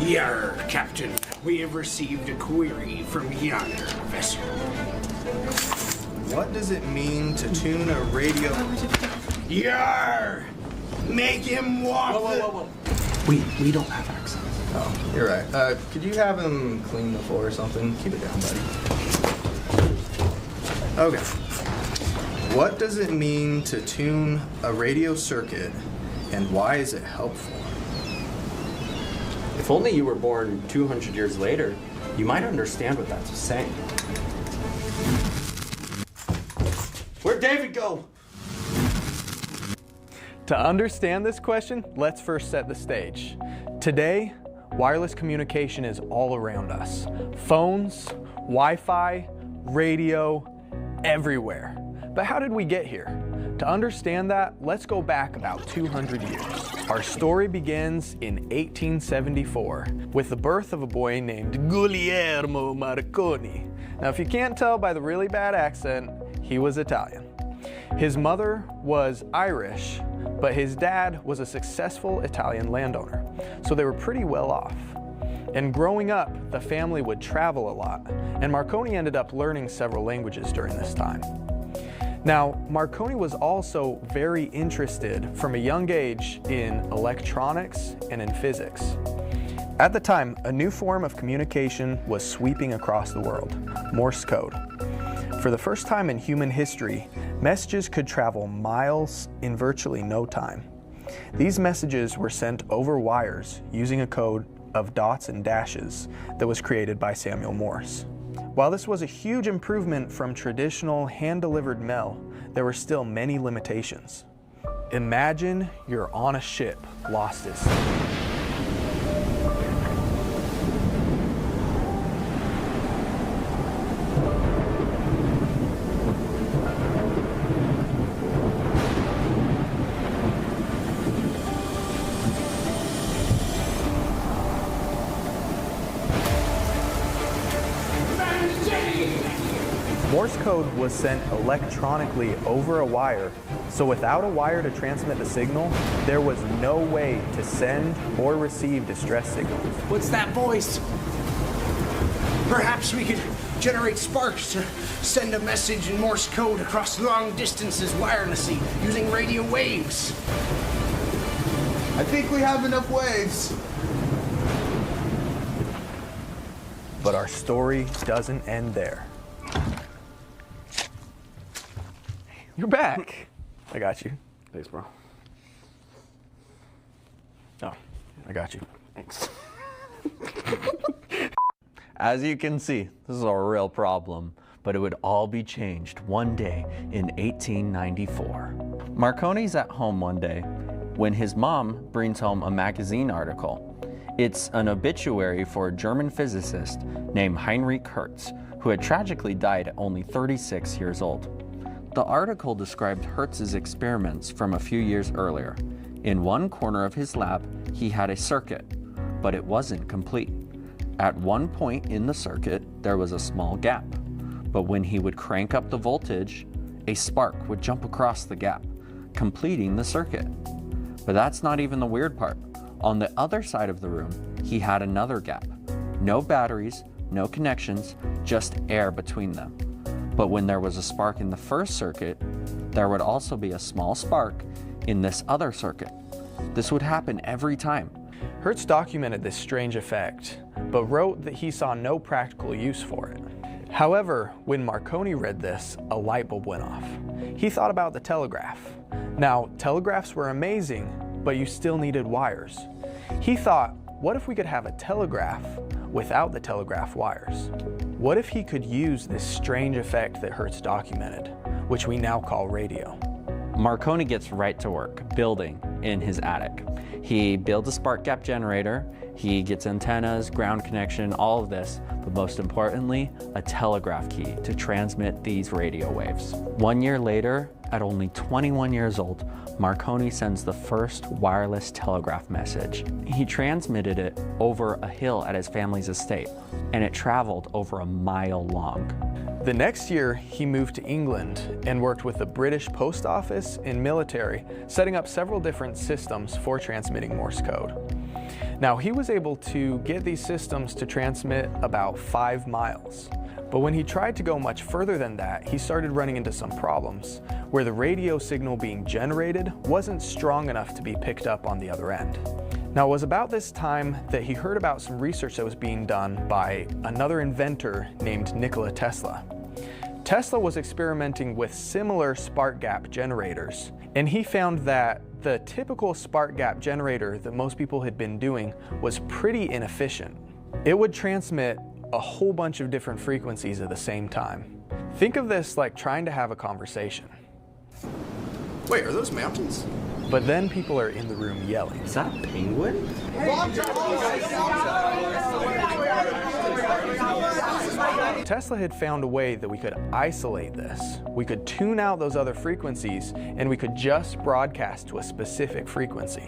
Yar, Captain. We have received a query from yonder vessel. What does it mean to tune a radio? Yar! Make him walk. Whoa. We don't have access. Oh, you're right. Could you have him clean the floor or something? Keep it down, buddy. Okay. What does it mean to tune a radio circuit, and why is it helpful? If only you were born 200 years later, you might understand what that's saying. Where'd David go? To understand this question, let's first set the stage. Today, wireless communication is all around us. Phones, Wi-Fi, radio, everywhere. But how did we get here? To understand that, let's go back about 200 years. Our story begins in 1874 with the birth of a boy named Guglielmo Marconi. Now, if you can't tell by the really bad accent, he was Italian. His mother was Irish, but his dad was a successful Italian landowner, so they were pretty well off. And growing up, the family would travel a lot, and Marconi ended up learning several languages during this time. Now, Marconi was also very interested from a young age in electronics and in physics. At the time, a new form of communication was sweeping across the world, Morse code. For the first time in human history, messages could travel miles in virtually no time. These messages were sent over wires using a code of dots and dashes that was created by Samuel Morse. While this was a huge improvement from traditional hand-delivered mail, there were still many limitations. Imagine you're on a ship lost at sea. Morse code was sent electronically over a wire, so without a wire to transmit the signal, there was no way to send or receive distress signals. What's that voice? Perhaps we could generate sparks to send a message in Morse code across long distances wirelessly using radio waves. I think we have enough waves. But our story doesn't end there. You're back. I got you. Thanks, bro. Oh, I got you. Thanks. As you can see, this is a real problem, but it would all be changed one day in 1894. Marconi's at home one day when his mom brings home a magazine article. It's an obituary for a German physicist named Heinrich Hertz, who had tragically died at only 36 years old. The article described Hertz's experiments from a few years earlier. In one corner of his lab, he had a circuit, but it wasn't complete. At one point in the circuit, there was a small gap, but when he would crank up the voltage, a spark would jump across the gap, completing the circuit. But that's not even the weird part. On the other side of the room, he had another gap. No batteries, no connections, just air between them. But when there was a spark in the first circuit, there would also be a small spark in this other circuit. This would happen every time. Hertz documented this strange effect, but wrote that he saw no practical use for it. However, when Marconi read this, a light bulb went off. He thought about the telegraph. Now, telegraphs were amazing, but you still needed wires. He thought, what if we could have a telegraph without the telegraph wires? What if he could use this strange effect that Hertz documented, which we now call radio? Marconi gets right to work building in his attic. He builds a spark gap generator, he gets antennas, ground connection, all of this, but most importantly, a telegraph key to transmit these radio waves. 1 year later, at only 21 years old, Marconi sends the first wireless telegraph message. He transmitted it over a hill at his family's estate, and it traveled over a mile long. The next year, he moved to England and worked with the British Post Office and military, setting up several different systems for transmitting Morse code. Now, he was able to get these systems to transmit about 5 miles. But when he tried to go much further than that, he started running into some problems, where the radio signal being generated wasn't strong enough to be picked up on the other end. Now, it was about this time that he heard about some research that was being done by another inventor named Nikola Tesla. Tesla was experimenting with similar spark gap generators, and he found that the typical spark gap generator that most people had been doing was pretty inefficient. It would transmit a whole bunch of different frequencies at the same time. Think of this like trying to have a conversation. Wait, are those mountains? But then people are in the room yelling. Is that a penguin? Tesla had found a way that we could isolate this. We could tune out those other frequencies, and we could just broadcast to a specific frequency.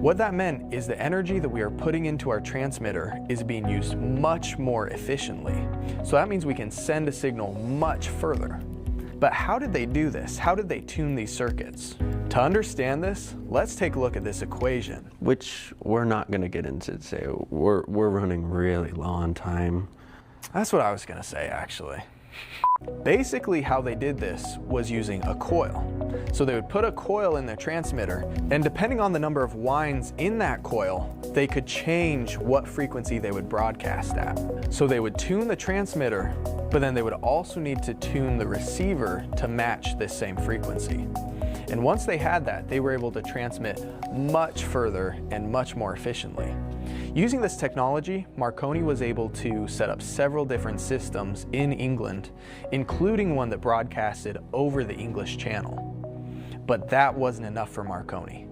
What that meant is the energy that we are putting into our transmitter is being used much more efficiently. So that means we can send a signal much further. But how did they do this? How did they tune these circuits? To understand this, let's take a look at this equation. Which we're not going to get into today. We're running really low on time. That's what I was gonna say, actually. Basically, how they did this was using a coil. So they would put a coil in their transmitter, and depending on the number of winds in that coil, they could change what frequency they would broadcast at. So they would tune the transmitter, but then they would also need to tune the receiver to match this same frequency. And once they had that, they were able to transmit much further and much more efficiently. Using this technology, Marconi was able to set up several different systems in England, including one that broadcasted over the English Channel. But that wasn't enough for Marconi.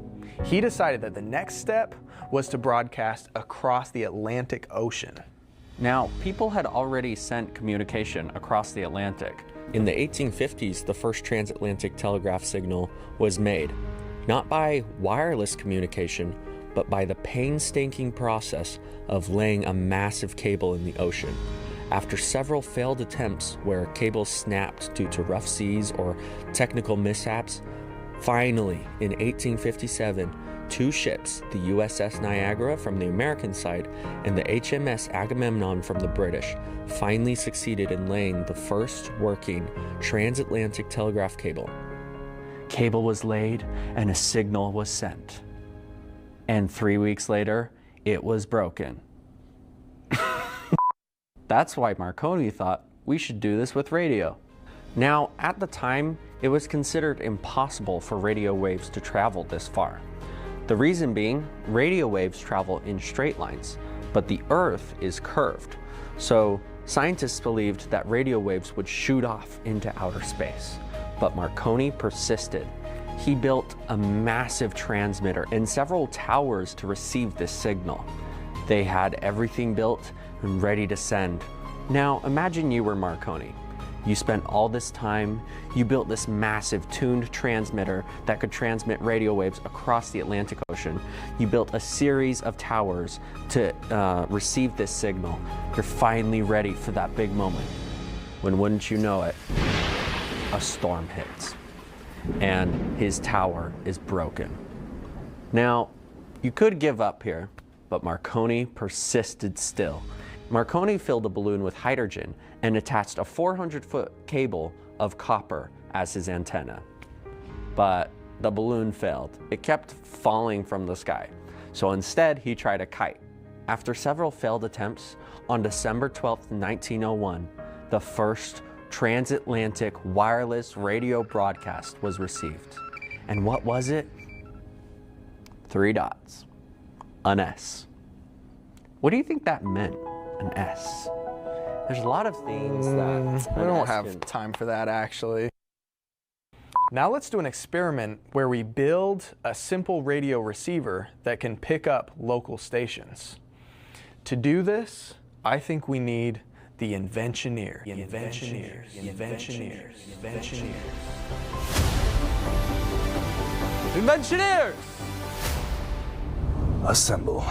He decided that the next step was to broadcast across the Atlantic Ocean. Now, people had already sent communication across the Atlantic. In the 1850s, the first transatlantic telegraph signal was made, not by wireless communication, but by the painstaking process of laying a massive cable in the ocean. After several failed attempts where cables snapped due to rough seas or technical mishaps, finally, in 1857, 2 ships, the USS Niagara from the American side and the HMS Agamemnon from the British, finally succeeded in laying the first working transatlantic telegraph cable. Cable was laid and a signal was sent. And 3 weeks later, it was broken. That's why Marconi thought we should do this with radio. Now, at the time, it was considered impossible for radio waves to travel this far. The reason being, radio waves travel in straight lines, but the Earth is curved. So scientists believed that radio waves would shoot off into outer space. But Marconi persisted. He built a massive transmitter and several towers to receive this signal. They had everything built and ready to send. Now imagine you were Marconi. You spent all this time, you built this massive tuned transmitter that could transmit radio waves across the Atlantic Ocean. You built a series of towers to receive this signal. You're finally ready for that big moment. When wouldn't you know it, a storm hits. And his tower is broken. Now, you could give up here, but Marconi persisted still. Marconi filled a balloon with hydrogen and attached a 400-foot cable of copper as his antenna. But the balloon failed. It kept falling from the sky. So instead, he tried a kite. After several failed attempts, on December 12, 1901, the first transatlantic wireless radio broadcast was received. And what was it? 3 dots. An S. What do you think that meant, an S? There's a lot of things that We don't have time for that, actually. Now let's do an experiment where we build a simple radio receiver that can pick up local stations. To do this, I think we need the inventioneer. Inventioneers! Assemble.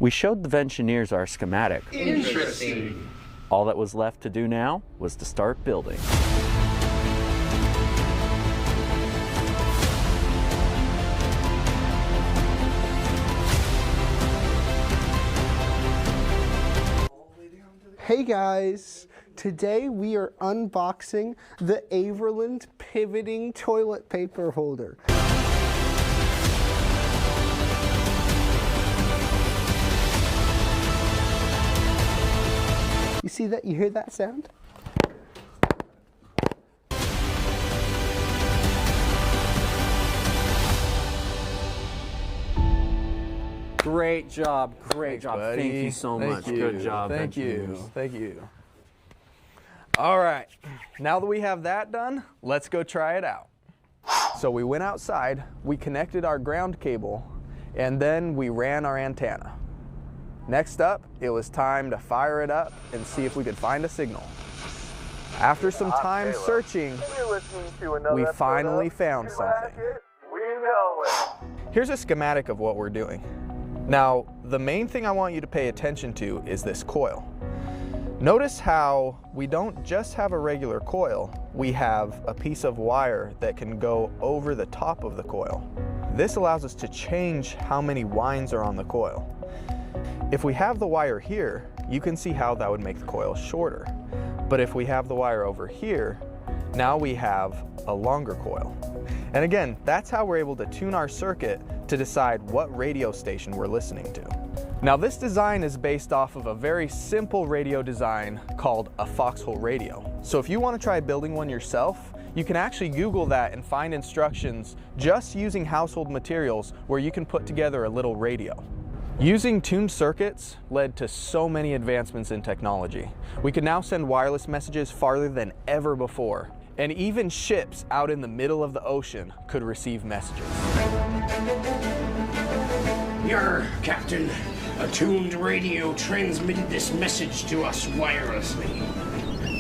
We showed the Ventioneers our schematic. Interesting. All that was left to do now was to start building. Hey guys, today we are unboxing the Averland pivoting toilet paper holder. You see that? You hear that sound? Great job, great job. Buddy. Thank you so much. Good job. Thank you. Ventioneers. Thank you. All right, now that we have that done, let's go try it out. So we went outside, we connected our ground cable, and then we ran our antenna. Next up, it was time to fire it up and see if we could find a signal. After some time searching, we finally found something. Here's a schematic of what we're doing. Now, the main thing I want you to pay attention to is this coil. Notice how we don't just have a regular coil, we have a piece of wire that can go over the top of the coil. This allows us to change how many winds are on the coil. If we have the wire here, you can see how that would make the coil shorter. But if we have the wire over here, now we have a longer coil. And again, that's how we're able to tune our circuit to decide what radio station we're listening to. Now this design is based off of a very simple radio design called a foxhole radio. So if you want to try building one yourself, you can actually Google that and find instructions just using household materials where you can put together a little radio. Using tuned circuits led to so many advancements in technology. We can now send wireless messages farther than ever before. And even ships out in the middle of the ocean could receive messages. Your Captain, a tuned radio transmitted this message to us wirelessly.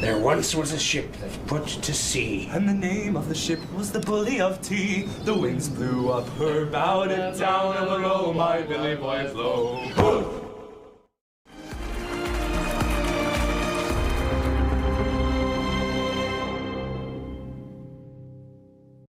There once was a ship that put to sea. And the name of the ship was the Bully of Tea. The winds blew up her bow and down, and below my billy boys low.